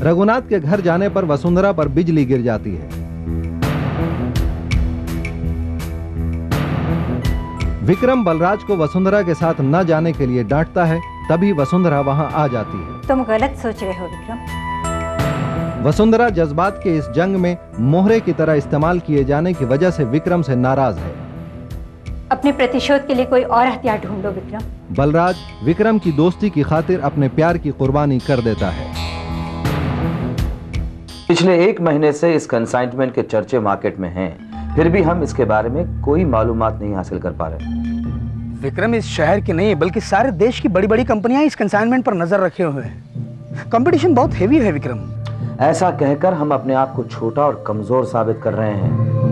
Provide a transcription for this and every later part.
रघुनाथ के घर जाने पर वसुंधरा पर बिजली गिर जाती है। विक्रम बलराज को वसुंधरा के साथ न जाने के लिए डांटता है, तभी वसुंधरा वहां आ जाती है। तुम गलत सोच रहे हो विक्रम। वसुंधरा जज्बात के इस जंग में मोहरे की तरह इस्तेमाल किए जाने की वजह से विक्रम से नाराज है। अपने प्रतिशोध के लिए कोई और हथियार ढूंढो विक्रम। बलराज विक्रम की दोस्ती की खातिर अपने प्यार की कुर्बानी कर देता है। पिछले 1 महीने से इस कंसाइनमेंट के चर्चे मार्केट में हैं, फिर भी हम इसके बारे में कोई मालूमात नहीं हासिल कर पा रहे। विक्रम इस शहर की नहीं बल्कि सारे देश की बड़ी बड़ी कंपनियां इस कंसाइनमेंट पर नजर रखे हुए हैं। कंपटीशन बहुत हेवी है विक्रम। ऐसा कहकर हम अपने आप को छोटा और कमजोर साबित कर रहे हैं।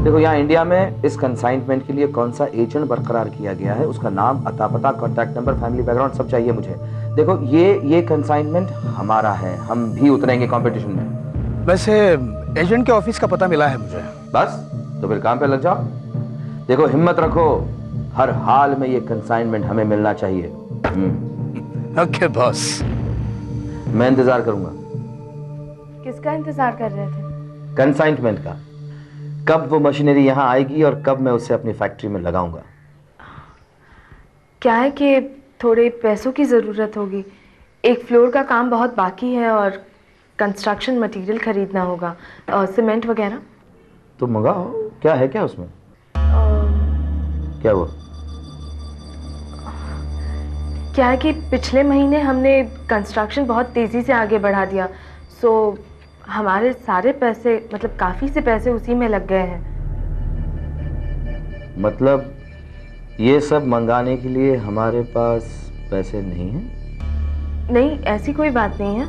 देखो, यहाँ इंडिया में इस कंसाइनमेंट के लिए कौन सा एजेंट बरकरार किया गया है, उसका नाम, अता पता, कॉन्टैक्ट नंबर, फैमिली बैकग्राउंड सब चाहिए मुझे। देखो, ये कंसाइनमेंट हमारा है, हम भी उतरेंगे कंपटीशन में। वैसे एजेंट के ऑफिस का पता मिला है मुझे। बस, तो फिर काम पे लग जाओ। देखो, हिम्मत रखो, हर हाल में ये कंसाइनमेंट हमें मिलना चाहिए। ओके बॉस, मैं इंतजार करूंगा। किसका इंतजार कर रहे थे? कंसाइनमेंट का। कब वो मशीनरी यहाँ आएगी और कब मैं उसे अपनी फैक्ट्री में लगाऊंगा। क्या है कि थोड़े पैसों की ज़रूरत होगी। एक फ्लोर का काम बहुत बाकी है और कंस्ट्रक्शन मटेरियल खरीदना होगा, सीमेंट वगैरह। तो मंगाओ, क्या है क्या उसमें? क्या वो? क्या है कि पिछले महीने हमने कंस्ट्रक्शन बहुत तेज़ी से आगे बढ़ा दिया, सो हमारे सारे पैसे, मतलब काफ़ी से पैसे उसी में लग गए हैं। मतलब ये सब मंगाने के लिए हमारे पास पैसे नहीं हैं? नहीं, ऐसी कोई बात नहीं है।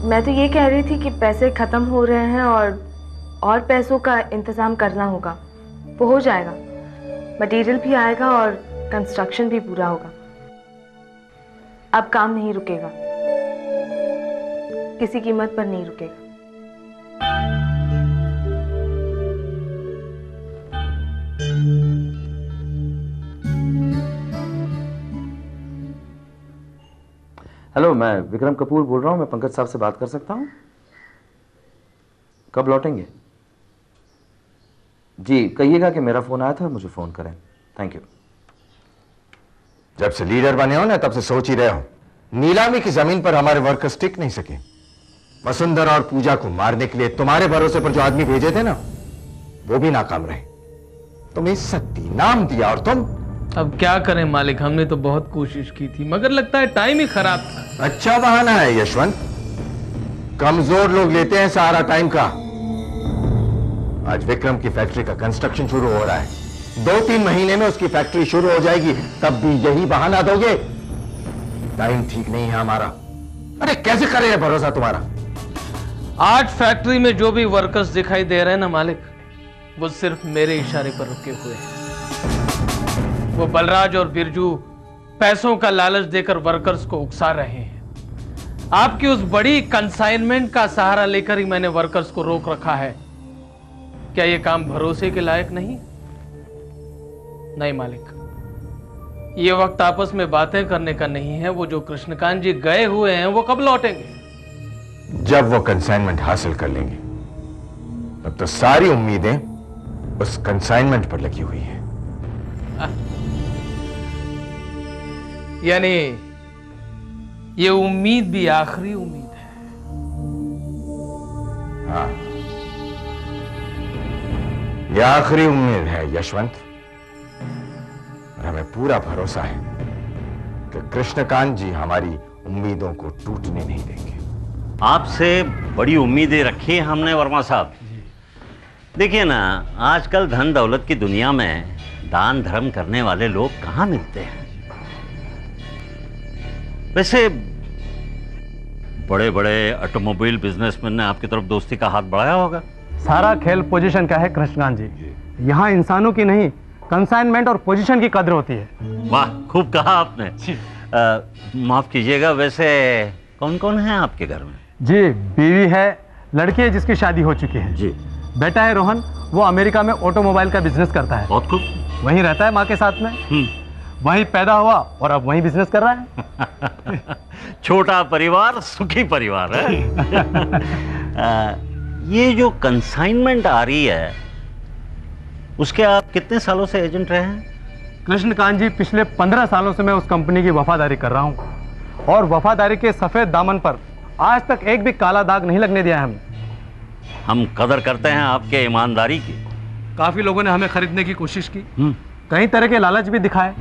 मैं तो ये कह रही थी कि पैसे ख़त्म हो रहे हैं और पैसों का इंतज़ाम करना होगा। वो हो जाएगा, मटेरियल भी आएगा और कंस्ट्रक्शन भी पूरा होगा। अब काम नहीं रुकेगा, किसी कीमत पर नहीं रुकेगा। हेलो, मैं विक्रम कपूर बोल रहा हूँ। मैं पंकज साहब से बात कर सकता हूँ? कब लौटेंगे? जी, कहिएगा कि मेरा फोन आया था, मुझे फोन करें। Thank you. जब से लीडर बने हो ना, तब से सोच ही रहे हो, नीलामी की जमीन पर हमारे वर्कर्स टिक नहीं सके। वसुंधरा और पूजा को मारने के लिए तुम्हारे भरोसे पर जो आदमी भेजे थे ना, वो भी नाकाम रहे। तुम्हें इज्जत दी, नाम दिया, और तुम। अब क्या करें मालिक, हमने तो बहुत कोशिश की थी, मगर लगता है टाइम ही खराब था। अच्छा बहाना है यशवंत, कमजोर लोग लेते हैं सहारा टाइम का। आज विक्रम की फैक्ट्री का कंस्ट्रक्शन शुरू हो रहा है, 2-3 महीने में उसकी फैक्ट्री शुरू हो जाएगी, तब भी यही बहाना दोगे? टाइम ठीक नहीं है हमारा। अरे कैसे करे भरोसा तुम्हारा? आज फैक्ट्री में जो भी वर्कर्स दिखाई दे रहे हैं ना मालिक, वो सिर्फ मेरे इशारे पर रुके हुए हैं। वो बलराज और बिरजू पैसों का लालच देकर वर्कर्स को उकसा रहे हैं। आपकी उस बड़ी कंसाइनमेंट का सहारा लेकर ही मैंने वर्कर्स को रोक रखा है। क्या यह काम भरोसे के लायक नहीं? नहीं मालिक, ये वक्त आपस में बातें करने का नहीं है। वो जो कृष्णकांत जी गए हुए हैं, वो कब लौटेंगे? जब वो कंसाइनमेंट हासिल कर लेंगे, तब तो सारी उम्मीदें उस कंसाइनमेंट पर लगी हुई है। यानी ये उम्मीद भी आखिरी उम्मीद है। हाँ, ये आखिरी उम्मीद है यशवंत, और हमें पूरा भरोसा है कि कृष्णकांत जी हमारी उम्मीदों को टूटने नहीं देंगे। आपसे बड़ी उम्मीदें रखी हैं हमने वर्मा साहब। देखिए ना, आजकल धन दौलत की दुनिया में दान धर्म करने वाले लोग कहाँ मिलते हैं। वैसे बड़े बड़े ऑटोमोबाइल बिजनेसमैन ने आपकी तरफ दोस्ती का हाथ बढ़ाया होगा। सारा खेल पोजीशन का है कृष्णकांत जी। यहाँ इंसानों की नहीं, कंसाइनमेंट और पोजीशन की कदर होती है। वाह, खूब कहा आपने। माफ कीजिएगा, वैसे कौन कौन है आपके घर में? जी, बीवी है, लड़की है जिसकी शादी हो चुकी है। जी। बेटा है रोहन, वो अमेरिका में ऑटोमोबाइल का बिजनेस करता है। बहुत खूब। वहीं रहता है माँ के साथ में। वहीं पैदा हुआ और अब वहीं बिजनेस कर रहा है। छोटा परिवार सुखी परिवार है। ये जो कंसाइनमेंट आ रही है उसके आप कितने सालों से एजेंट रहे हैं? कृष्णकांत जी, पिछले 15 सालों से मैं उस कंपनी की वफादारी कर रहा हूं और वफादारी के सफेद दामन पर आज तक एक भी काला दाग नहीं लगने दिया है हमने। हम कदर करते हैं आपके ईमानदारी की। काफी लोगों ने हमें खरीदने की कोशिश की, कई तरह के लालच भी दिखाए,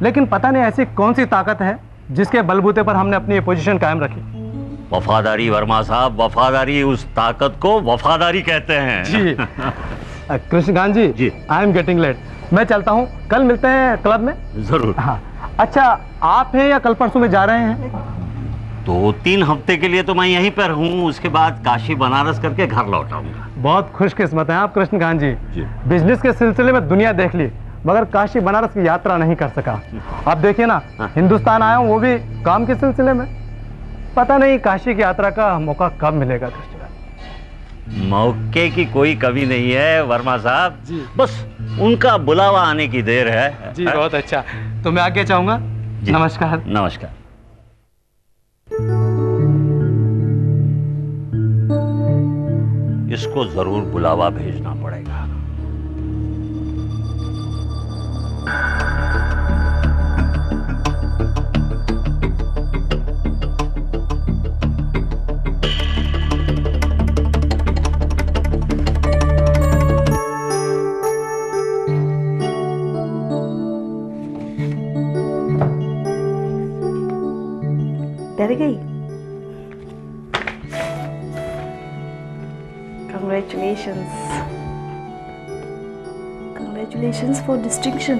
लेकिन पता नहीं ऐसी कौन सी ताकत है जिसके बलबूते पर हमने अपनी पोजीशन कायम रखी। वफादारी वर्मा साहब, वफादारी, उस ताकत को वफादारी कहते हैं। जी कृष्णकांत जी, आई एम गेटिंग लेट, मैं चलता हूँ, कल मिलते हैं क्लब में। जरूर। हाँ, अच्छा आप हैं या कल परसों में जा रहे हैं? 2-3 हफ्ते के लिए तो मैं यहीं पर हूँ, उसके बाद काशी बनारस करके घर लौट आऊंगा। बहुत खुशकिस्मत हैं आप कृष्णकांत जी। बिजनेस के सिलसिले में दुनिया देख ली मगर काशी बनारस की यात्रा नहीं कर सका। अब देखिए ना, हिंदुस्तान आया हूँ वो भी काम के सिलसिले में। पता नहीं काशी की यात्रा का मौका कब मिलेगा कृष्णकांत। मौके की कोई कमी नहीं है वर्मा साहब, बस उनका बुलावा आने की देर है। जी बहुत अच्छा, तो मैं आगे चाहूंगा। नमस्कार। नमस्कार। इसको जरूर बुलावा भेजना पड़ेगा। डर गई? Congratulations for distinction.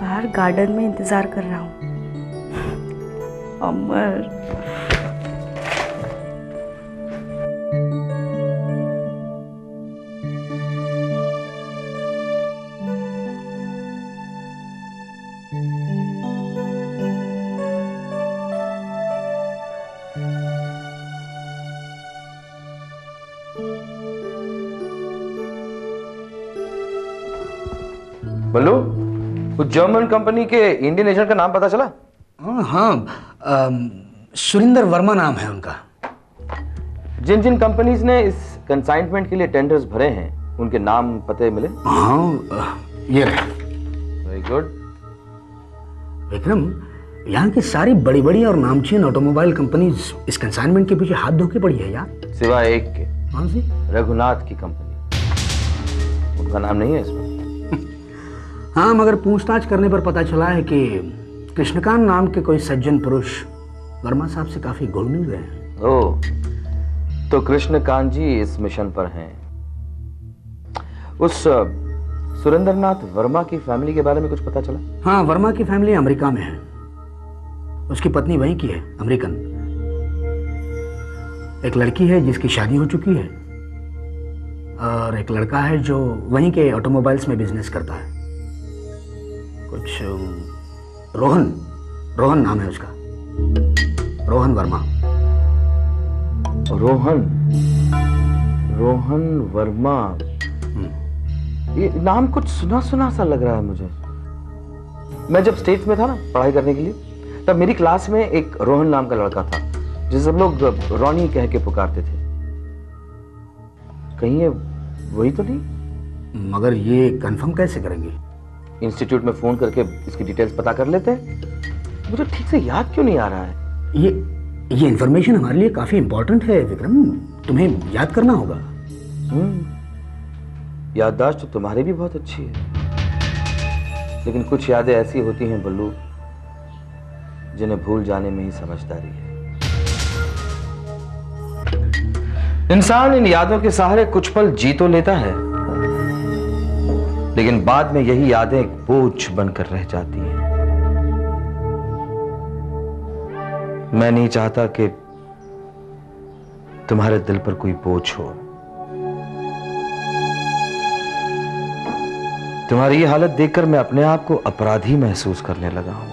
बाहर गार्डन में इंतजार कर रहा हूँ। अमर। बल्लू, कुछ जर्मन कंपनी के इंडियन एजेंट का नाम पता चला? हाँ, सुरिंदर वर्मा नाम है उनका। जिन जिन कंपनीज ने इस कंसाइनमेंट के लिए टेंडर्स भरे हैं उनके नाम पते मिले? हाँ, ये रहे। Very good. विक्रम, यहाँ की सारी बड़ी बड़ी और नामचीन ऑटोमोबाइल कंपनीज इस कंसाइनमेंट के पीछे हाथ धो के पड़ी है यार। सिवाय एक के। कौन सी? रघुनाथ की कंपनी। उनका नाम नहीं है इसमें। हाँ, मगर पूछताछ करने पर पता चला है कि कृष्णकांत नाम के कोई सज्जन पुरुष वर्मा साहब से काफी घुल मिल गए हैं। ओह, तो कृष्णकांत जी इस मिशन पर हैं। उस सुरेंद्रनाथ वर्मा की फैमिली के बारे में कुछ पता चला? हाँ, वर्मा की फैमिली अमेरिका में है। उसकी पत्नी वहीं की है, अमेरिकन। एक लड़की है जिसकी शादी हो चुकी है और एक लड़का है जो वहीं के ऑटोमोबाइल्स में बिजनेस करता है। कुछ रोहन नाम है उसका, रोहन वर्मा। रोहन वर्मा, ये नाम कुछ सुना सुना सा लग रहा है मुझे। मैं जब स्टेट्स में था ना पढ़ाई करने के लिए, तब मेरी क्लास में एक रोहन नाम का लड़का था जिसे सब लोग रॉनी कह के पुकारते थे। कहीं ये वही तो नहीं? मगर ये कंफर्म कैसे करेंगे? इंस्टीट्यूट में फोन करके इसकी डिटेल्स पता कर लेते हैं। मुझे ठीक से याद क्यों नहीं आ रहा है? ये इंफॉर्मेशन हमारे लिए काफी इंपॉर्टेंट है विक्रम, तुम्हें याद करना होगा। याददाश्त तो तुम्हारी भी बहुत अच्छी है, लेकिन कुछ यादें ऐसी होती हैं बल्लू जिन्हें भूल जाने में ही समझदारी है। इंसान इन यादों के सहारे कुछ पल जी तो लेता है, लेकिन बाद में यही यादें एक बोझ बनकर रह जाती हैं। मैं नहीं चाहता कि तुम्हारे दिल पर कोई बोझ हो। तुम्हारी ये हालत देखकर मैं अपने आप को अपराधी महसूस करने लगा हूं।